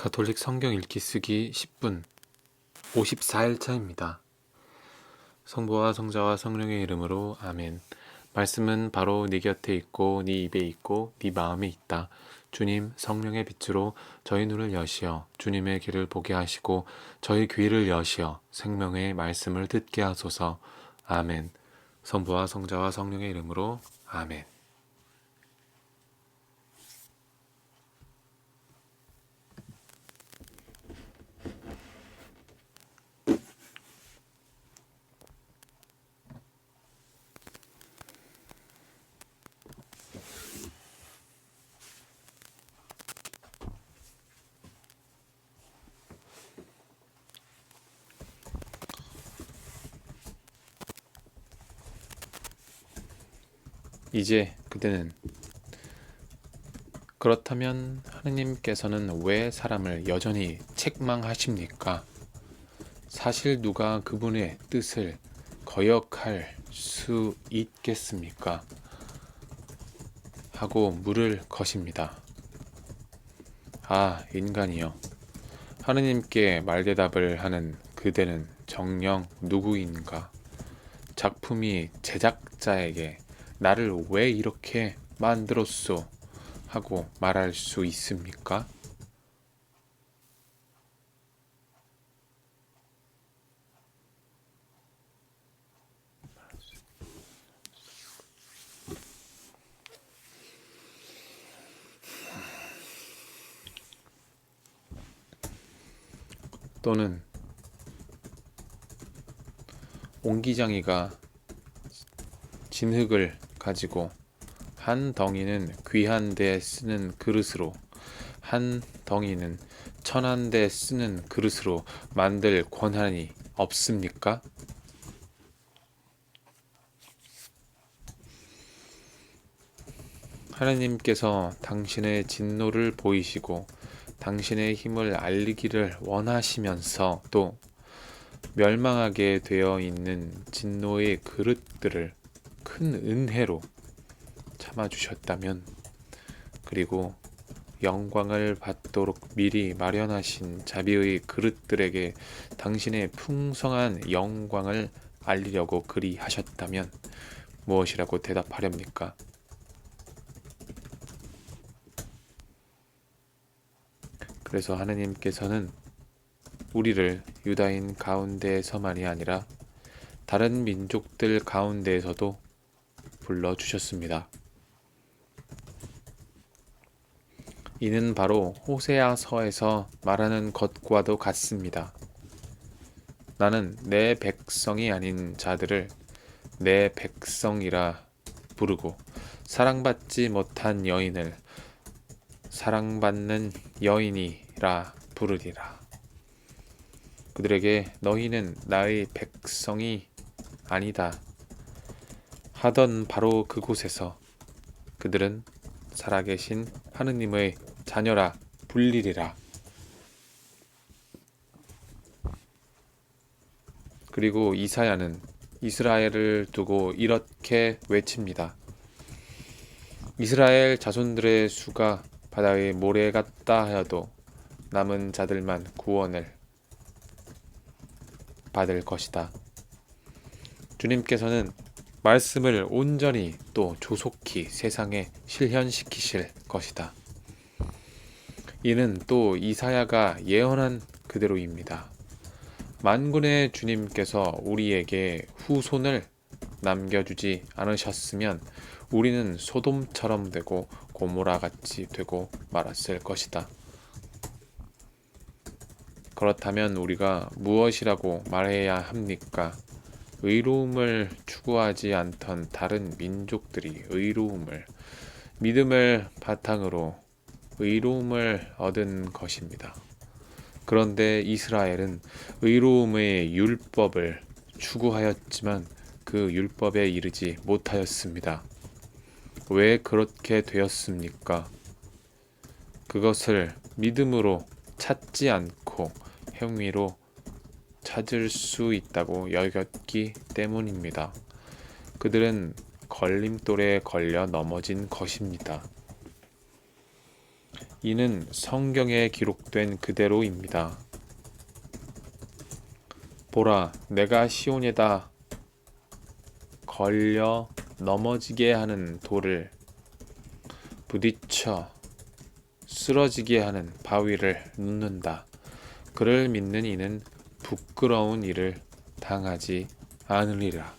가톨릭 성경 읽기 쓰기 10분 54일차입니다. 성부와 성자와 성령의 이름으로 아멘. 말씀은 바로 네 곁에 있고 네 입에 있고 네 마음에 있다. 주님 성령의 빛으로 저희 눈을 여시어 주님의 길을 보게 하시고 저희 귀를 여시어 생명의 말씀을 듣게 하소서. 아멘. 성부와 성자와 성령의 이름으로 아멘. 이제 그대는 그렇다면 하느님께서는 왜 사람을 여전히 책망하십니까? 사실 누가 그분의 뜻을 거역할 수 있겠습니까? 하고 물을 것입니다. 아, 인간이여. 하느님께 말대답을 하는 그대는 정녕 누구인가? 작품이 제작자에게 나를 왜 이렇게 만들었소? 하고 말할 수 있습니까? 또는 옹기장이가 진흙을 가지고 한 덩이는 귀한 데 쓰는 그릇으로 한 덩이는 천한 데 쓰는 그릇으로 만들 권한이 없습니까? 하나님께서 당신의 진노를 보이시고 당신의 힘을 알리기를 원하시면서 또 멸망하게 되어 있는 진노의 그릇들을 큰 은혜로 참아주셨다면, 그리고 영광을 받도록 미리 마련하신 자비의 그릇들에게 당신의 풍성한 영광을 알리려고 그리 하셨다면 무엇이라고 대답하렵니까? 그래서 하느님께서는 우리를 유다인 가운데에서만이 아니라 다른 민족들 가운데에서도 불러주셨습니다. 이는 바로 호세아서에서 말하는 것과도 같습니다. 나는 내 백성이 아닌 자들을 내 백성이라 부르고 사랑받지 못한 여인을 사랑받는 여인이라 부르리라. 그들에게 너희는 나의 백성이 아니다 하던 바로 그곳에서 그들은 살아계신 하느님의 자녀라 불리리라. 그리고 이사야는 이스라엘을 두고 이렇게 외칩니다. 이스라엘 자손들의 수가 바다의 모래 같다 하여도 남은 자들만 구원을 받을 것이다. 주님께서는 말씀을 온전히 또 조속히 세상에 실현시키실 것이다. 이는 또 이사야가 예언한 그대로입니다. 만군의 주님께서 우리에게 후손을 남겨주지 않으셨으면 우리는 소돔처럼 되고 고모라같이 되고 말았을 것이다. 그렇다면 우리가 무엇이라고 말해야 합니까? 의로움을 추구하지 않던 다른 민족들이 믿음을 바탕으로 의로움을 얻은 것입니다. 그런데 이스라엘은 의로움의 율법을 추구하였지만 그 율법에 이르지 못하였습니다. 왜 그렇게 되었습니까? 그것을 믿음으로 찾지 않고 행위로 찾을 수 있다고 여겼기 때문입니다. 그들은 걸림돌에 걸려 넘어진 것입니다. 이는 성경에 기록된 그대로입니다. 보라, 내가 시온에다 걸려 넘어지게 하는 돌을 부딪혀 쓰러지게 하는 바위를 놓는다. 그를 믿는 이는 부끄러운 일을 당하지 않으리라.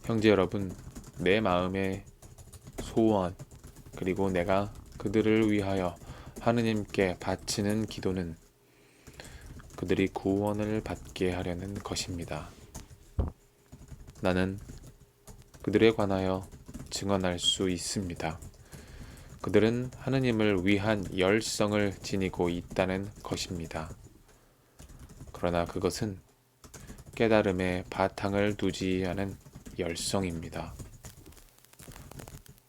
형제 여러분, 내 마음의 소원, 그리고 내가 그들을 위하여 하느님께 바치는 기도는 그들이 구원을 받게 하려는 것입니다. 나는 그들에 관하여 증언할 수 있습니다. 그들은 하느님을 위한 열성을 지니고 있다는 것입니다. 그러나 그것은 깨달음에 바탕을 두지 않은 열성입니다.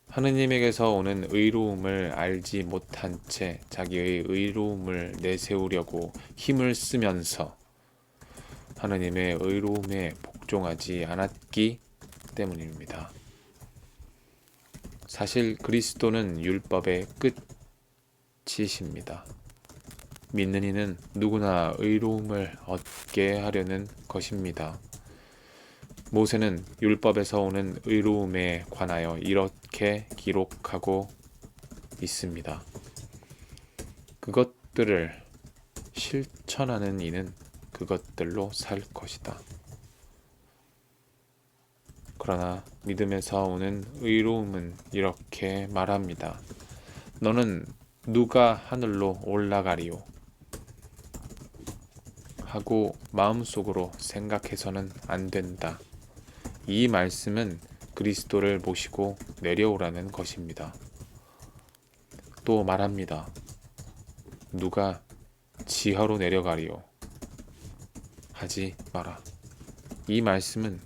하느님에게서 오는 의로움을 알지 못한 채 자기의 의로움을 내세우려고 힘을 쓰면서 하느님의 의로움에 복종하지 않았기 때문입니다. 사실 그리스도는 율법의 끝이십니다. 믿는 이는 누구나 의로움을 얻게 하려는 것입니다. 모세는 율법에서 오는 의로움에 관하여 이렇게 기록하고 있습니다. 그것들을 실천하는 이는 그것들로 살 것이다. 그러나 믿음에서 오는 의로움은 이렇게 말합니다. 너는 누가 하늘로 올라가리요? 하고 마음속으로 생각해서는 안 된다. 이 말씀은 그리스도를 모시고 내려오라는 것입니다. 또 말합니다. 누가 지하로 내려가리요? 하지 마라. 이 말씀은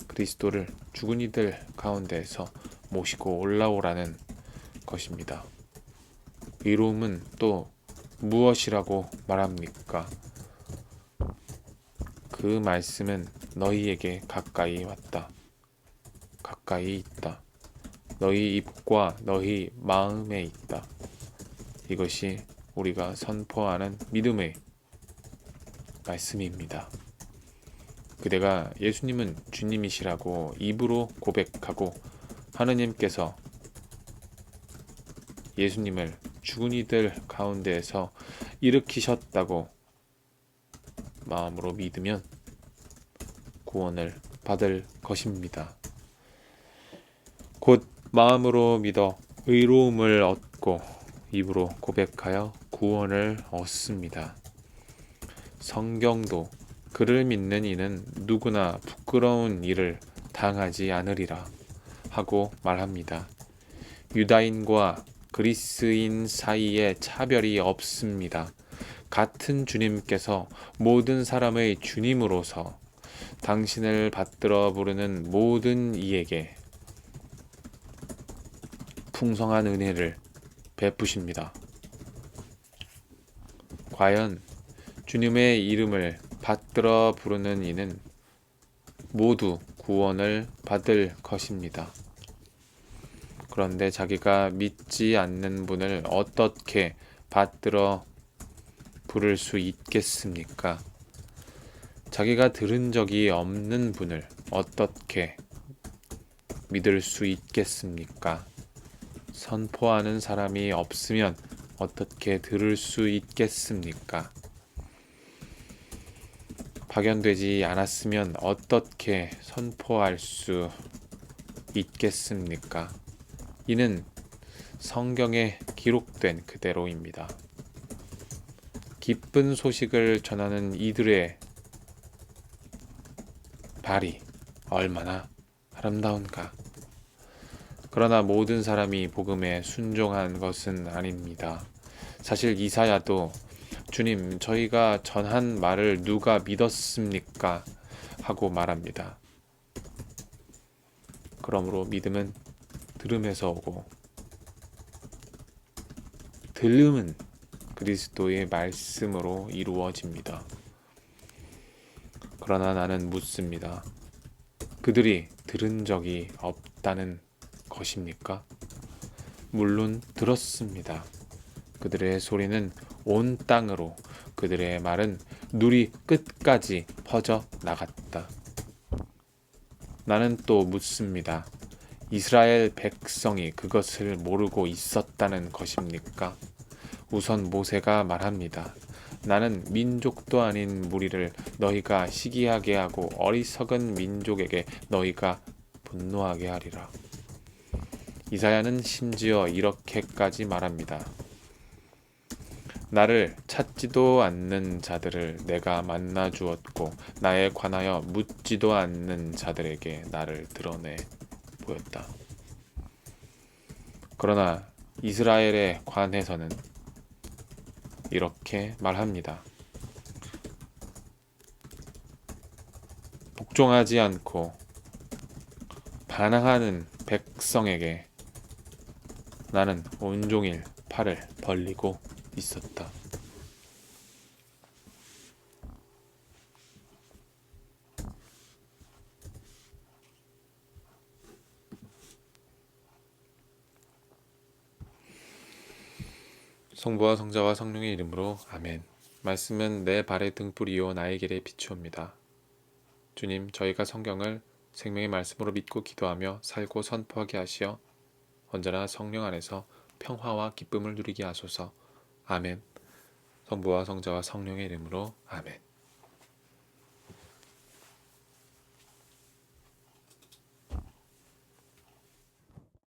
그리스도를 죽은 이들 가운데에서 모시고 올라오라는 것입니다. 의로움은 또 무엇이라고 말합니까? 그 말씀은 너희에게 가까이 왔다. 가까이 있다. 너희 입과 너희 마음에 있다. 이것이 우리가 선포하는 믿음의 말씀입니다. 그대가 예수님은 주님이시라고 입으로 고백하고 하느님께서 예수님을 죽은 이들 가운데에서 일으키셨다고 마음으로 믿으면 구원을 받을 것입니다. 곧 마음으로 믿어 의로움을 얻고 입으로 고백하여 구원을 얻습니다. 성경도 그를 믿는 이는 누구나 부끄러운 일을 당하지 않으리라 하고 말합니다. 유다인과 그리스인 사이에 차별이 없습니다. 같은 주님께서 모든 사람의 주님으로서 당신을 받들어 부르는 모든 이에게 풍성한 은혜를 베푸십니다. 과연 주님의 이름을 받들어 부르는 이는 모두 구원을 받을 것입니다. 그런데 자기가 믿지 않는 분을 어떻게 받들어 부를 수 있겠습니까? 자기가 들은 적이 없는 분을 어떻게 믿을 수 있겠습니까? 선포하는 사람이 없으면 어떻게 들을 수 있겠습니까? 파견되지 않았으면 어떻게 선포할 수 있겠습니까? 이는 성경에 기록된 그대로입니다. 기쁜 소식을 전하는 이들의 발이 얼마나 아름다운가. 그러나 모든 사람이 복음에 순종한 것은 아닙니다. 사실 이사야도 주님, 저희가 전한 말을 누가 믿었습니까? 하고 말합니다. 그러므로 믿음은 들음에서 오고 들음은 그리스도의 말씀으로 이루어집니다. 그러나 나는 묻습니다. 그들이 들은 적이 들었다는 것입니까? 물론 들었습니다. 그들의 소리는 온 땅으로, 그들의 말은 누리 끝까지 퍼져 나갔다. 나는 또 묻습니다. 이스라엘 백성이 그것을 모르고 있었다는 것입니까? 우선 모세가 말합니다. 나는 민족도 아닌 무리를 너희가 시기하게 하고 어리석은 민족에게 너희가 분노하게 하리라. 이사야는 심지어 이렇게까지 말합니다. 나를 찾지도 않는 자들을 내가 만나 주었고 나에 관하여 묻지도 않는 자들에게 나를 드러내 보였다. 그러나 이스라엘에 관해서는 이렇게 말합니다. 복종하지 않고 반항하는 백성에게 나는 온종일 팔을 벌리고 있었다. 성부와 성자와 성령의 이름으로 아멘. 말씀은 내 발의 등불이요 나의 길에 비추옵니다. 주님, 저희가 성경을 생명의 말씀으로 믿고 기도하며 살고 선포하게 하시어 언제나 성령 안에서 평화와 기쁨을 누리게 하소서. 아멘. 성부와 성자와 성령의 이름으로 아멘.